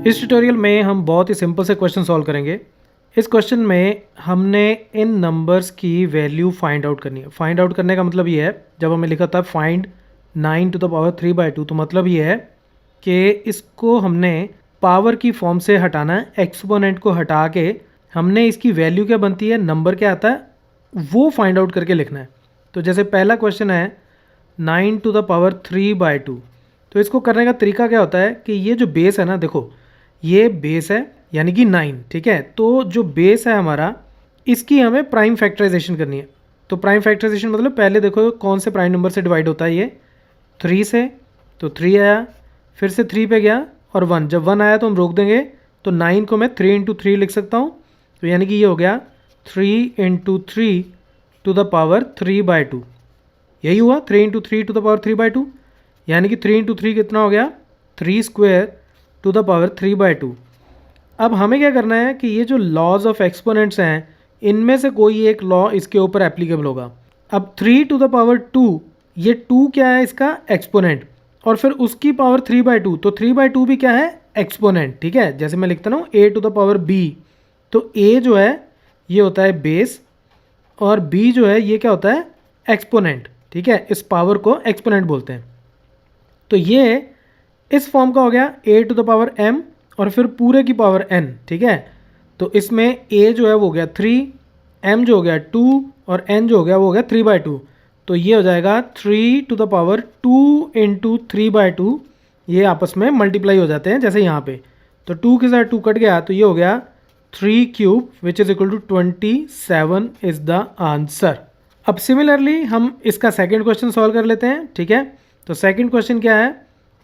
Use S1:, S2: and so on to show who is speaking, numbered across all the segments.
S1: इस ट्यूटोरियल में हम बहुत ही सिंपल से क्वेश्चन सॉल्व करेंगे। इस क्वेश्चन में हमने इन नंबर्स की वैल्यू फाइंड आउट करनी है। फाइंड आउट करने का मतलब ये है, जब हमें लिखा था फाइंड 9 टू द पावर 3/2, तो मतलब ये है कि इसको हमने पावर की फॉर्म से हटाना है। एक्सपोनेंट को हटा के हमने इसकी वैल्यू क्या बनती है, नंबर क्या आता है, वो फाइंड आउट करके लिखना है। तो जैसे पहला क्वेश्चन है 9 टू द पावर 3/2, तो इसको करने का तरीका क्या होता है कि ये जो बेस है ना, देखो ये बेस है यानी कि 9, ठीक है। तो जो बेस है हमारा, इसकी हमें प्राइम फैक्टराइजेशन करनी है। तो प्राइम फैक्टराइजेशन मतलब पहले देखो कौन से प्राइम नंबर से डिवाइड होता है, ये 3 से, तो 3 आया, फिर से 3 पे गया और 1, जब 1 आया तो हम रोक देंगे। तो 9 को मैं 3 × 3 लिख सकता हूँ, तो यानी कि ये हो गया 3 × 3 टू द पावर 3/2। यही हुआ 3 × 3 टू द पावर 3/2, यानी कि 3 × 3 कितना हो गया, 3² टू द पावर 3/2। अब हमें क्या करना है कि ये जो लॉज ऑफ एक्सपोनेंट्स हैं, इनमें से कोई एक लॉ इसके ऊपर एप्लीकेबल होगा। अब 3 टू द पावर 2, ये 2 क्या है, इसका एक्सपोनेंट, और फिर उसकी पावर 3/2, तो 3/2 भी क्या है, एक्सपोनेंट, ठीक है। जैसे मैं लिखता हूँ a to the power b, तो a जो है ये होता है बेस और b जो है ये क्या होता है, एक्सपोनेंट, ठीक है। इस पावर को एक्सपोनेंट बोलते हैं। तो ये इस फॉर्म का हो गया a to the power m और फिर पूरे की पावर n, ठीक है। तो इसमें a जो है वो हो गया 3, m जो हो गया 2 और n जो हो गया वो हो गया 3/2। तो ये हो जाएगा 3 टू द पावर 2 × 3/2, ये आपस में मल्टीप्लाई हो जाते हैं जैसे यहाँ पे। तो 2 के साथ 2 कट गया, तो ये हो गया 3³ which is equal to 27 is the answer. अब सिमिलरली हम इसका सेकेंड क्वेश्चन सॉल्व कर लेते हैं, ठीक है। तो सेकेंड क्वेश्चन क्या है,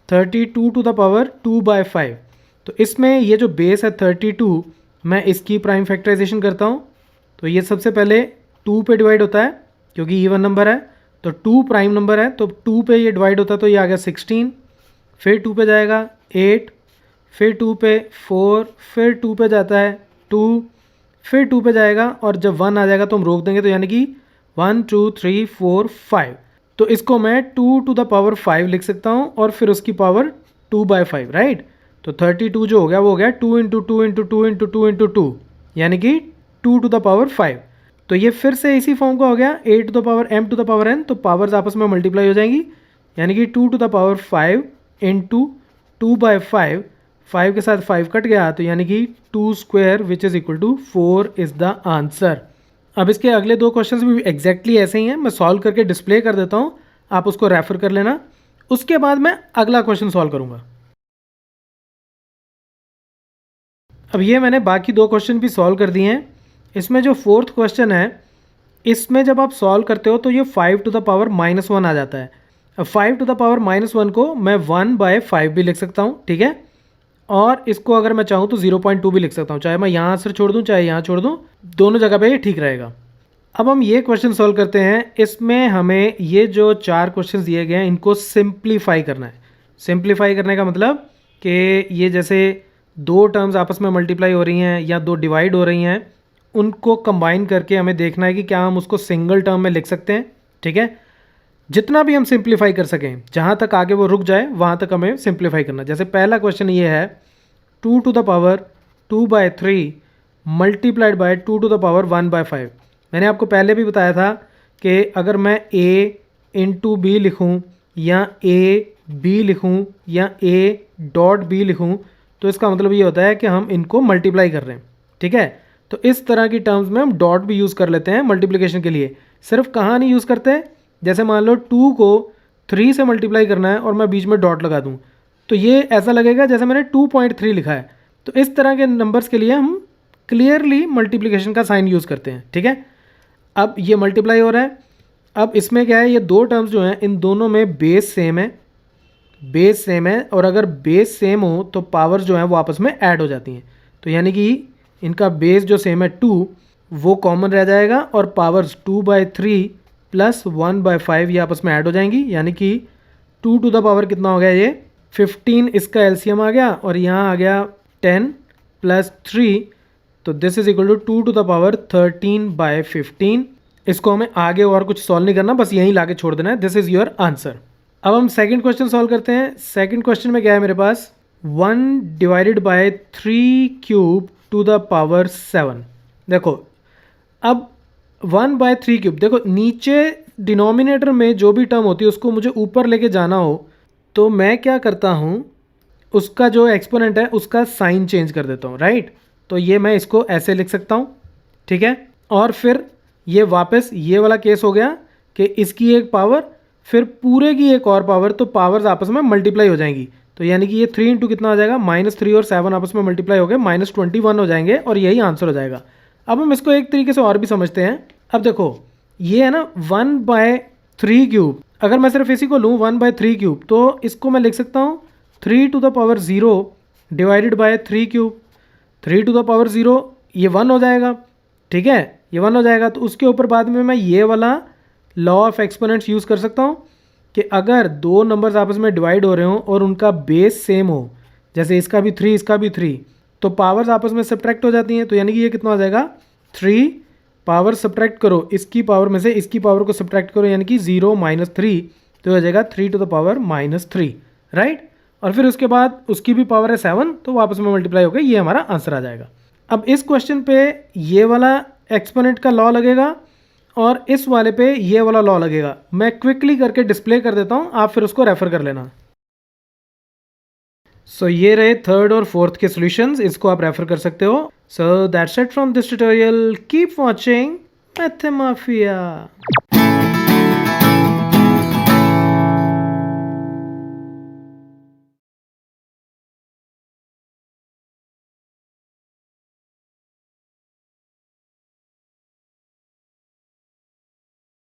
S1: 32 टू द पावर 2/5। तो इसमें ये जो बेस है 32, मैं इसकी प्राइम फैक्टराइजेशन करता हूँ। तो ये सबसे पहले 2 पे डिवाइड होता है क्योंकि इवन नंबर है, तो 2 प्राइम नंबर है, तो 2 पे ये डिवाइड होता है, तो ये आ गया 16, फिर 2 पे जाएगा 8, फिर 2 पे 4, फिर 2 पे जाता है 2, फिर 2 पे जाएगा और जब 1 आ जाएगा तो हम रोक देंगे, तो यानी कि 1 2 3 4 5। तो इसको मैं 2 टू द पावर 5 लिख सकता हूँ और फिर उसकी पावर 2/5, राइट। तो 32 जो हो गया वो हो गया 2 × 2 × 2 × 2 × 2, यानी कि 2 टू द पावर 5। तो ये फिर से इसी फॉर्म का हो गया a to the power m to the power n, तो पावर्स आपस में मल्टीप्लाई हो जाएंगी, यानी कि 2 टू द पावर 5 × 2/5, 5 के साथ 5 कट गया, तो यानी कि 2² which is equal to 4 is the answer. अब इसके अगले दो क्वेश्चंस भी एग्जैक्टली ऐसे ही हैं, मैं सॉल्व करके डिस्प्ले कर देता हूँ, आप उसको रेफर कर लेना। उसके बाद मैं अगला क्वेश्चन सॉल्व करूँगा। अब ये मैंने बाकी दो क्वेश्चन भी सॉल्व कर दिए हैं। इसमें जो फोर्थ क्वेश्चन है, इसमें जब आप सॉल्व करते हो तो ये 5 टू द पावर -1 आ जाता है। अब 5 टू द पावर -1 को मैं 1/5 भी लिख सकता हूँ, ठीक है। और इसको अगर मैं चाहूँ तो 0.2 भी लिख सकता हूँ, चाहे मैं यहाँ आंसर छोड़ दूँ चाहे यहाँ छोड़ दूँ, दोनों जगह पे ये ठीक रहेगा। अब हम ये क्वेश्चन सॉल्व करते हैं। इसमें हमें ये जो 4 क्वेश्चन दिए गए हैं इनको सिंप्लीफाई करना है। सिंप्लीफाई करने का मतलब कि ये जैसे दो टर्म्स आपस में मल्टीप्लाई हो रही हैं या दो डिवाइड हो रही हैं, उनको कंबाइन करके हमें देखना है कि क्या हम उसको सिंगल टर्म में लिख सकते हैं, ठीक है। जितना भी हम सिंप्लीफाई कर सकें, जहाँ तक आगे वो रुक जाए वहाँ तक हमें सिंप्लीफाई करना। जैसे पहला क्वेश्चन ये है 2 to the power 2/3 multiplied by 2 to the power 1/5। मैंने आपको पहले भी बताया था कि अगर मैं a × b लिखूँ या a/b लिखूँ या a.b लिखूँ, तो इसका मतलब ये होता है कि हम इनको मल्टीप्लाई कर रहे हैं, ठीक है। तो इस तरह की टर्म्स में हम डॉट भी यूज़ कर लेते हैं मल्टीप्लिकेशन के लिए। सिर्फ कहाँ नहीं यूज़ करते, जैसे मान लो 2 को 3 से मल्टीप्लाई करना है और मैं बीच में डॉट लगा दूँ, तो ये ऐसा लगेगा जैसे मैंने 2.3 लिखा है। तो इस तरह के नंबर्स के लिए हम क्लियरली मल्टीप्लिकेशन का साइन यूज़ करते हैं, ठीक है। अब ये मल्टीप्लाई हो रहा है। अब इसमें क्या है, ये दो टर्म्स जो हैं इन दोनों में बेस सेम है, बेस सेम है, और अगर बेस सेम हो तो पावर जो है वो आपस में ऐड हो जाती हैं। तो यानी कि इनका बेस जो सेम है 2, वो कॉमन रह जाएगा और पावर्स 2/3 + 1/5 ये आपस में ऐड हो जाएंगी, यानी कि 2 टू द पावर कितना हो गया, ये 15 इसका एलसीएम आ गया और यहाँ आ गया 10 + 3, तो this is equal to 2 to the power 13/15। इसको हमें आगे और कुछ सॉल्व नहीं करना, बस यहीं लाके छोड़ देना है। This is your answer. अब हम सेकंड क्वेश्चन सॉल्व करते हैं। सेकंड क्वेश्चन में क्या है मेरे पास, 1 divided by 3 cube two the power 7। देखो अब 1 बाय 3 क्यूब, देखो नीचे डिनोमिनेटर में जो भी टर्म होती है उसको मुझे ऊपर लेके जाना हो तो मैं क्या करता हूँ, उसका जो एक्सपोनेंट है उसका साइन चेंज कर देता हूँ, राइट। तो ये मैं इसको ऐसे लिख सकता हूँ, ठीक है। और फिर ये वापस ये वाला केस हो गया कि इसकी एक पावर फिर पूरे की एक और पावर, तो पावर्स आपस में मल्टीप्लाई हो जाएंगी। तो यानी कि ये 3 इंटू कितना हो जाएगा, -3 और 7 आपस में मल्टीप्लाई हो गए -21 हो जाएंगे और यही आंसर हो जाएगा। अब हम इसको एक तरीके से और भी समझते हैं। अब देखो ये है ना 1 बाय 3 क्यूब, अगर मैं सिर्फ इसी को लूँ 1 बाय 3 क्यूब तो इसको मैं लिख सकता हूँ 3 to the power 0 divided by 3 cube. 3 to the power 0 ये 1 हो जाएगा, ठीक है, ये 1 हो जाएगा। तो उसके ऊपर बाद में मैं ये वाला लॉ ऑफ एक्सपोनेंट्स यूज़ कर सकता हूँ कि अगर दो नंबर्स आपस में डिवाइड हो रहे हो और उनका बेस सेम हो, जैसे इसका भी 3 इसका भी 3, तो पावर्स आपस में सब्ट्रैक्ट हो जाती हैं। तो यानी कि ये कितना हो जाएगा, 3 पावर सब्ट्रैक्ट करो इसकी पावर में से इसकी पावर को सब्ट्रैक्ट करो, यानी कि 0 -3, तो हो जाएगा 3 टू द पावर -3, राइट। और फिर उसके बाद उसकी भी पावर है 7, तो वापस में मल्टीप्लाई हो गई, ये हमारा आंसर आ जाएगा। अब इस क्वेश्चन पे ये वाला एक्सपोनेंट का लॉ लगेगा और इस वाले पे ये वाला लॉ लगेगा। मैं क्विकली करके डिस्प्ले कर देता हूँ, आप फिर उसको रेफर कर लेना। सो ये रहे थर्ड और फोर्थ के सॉल्यूशंस, इसको आप रेफर कर सकते हो। So that's it from this tutorial, keep watching मैथमाफिया।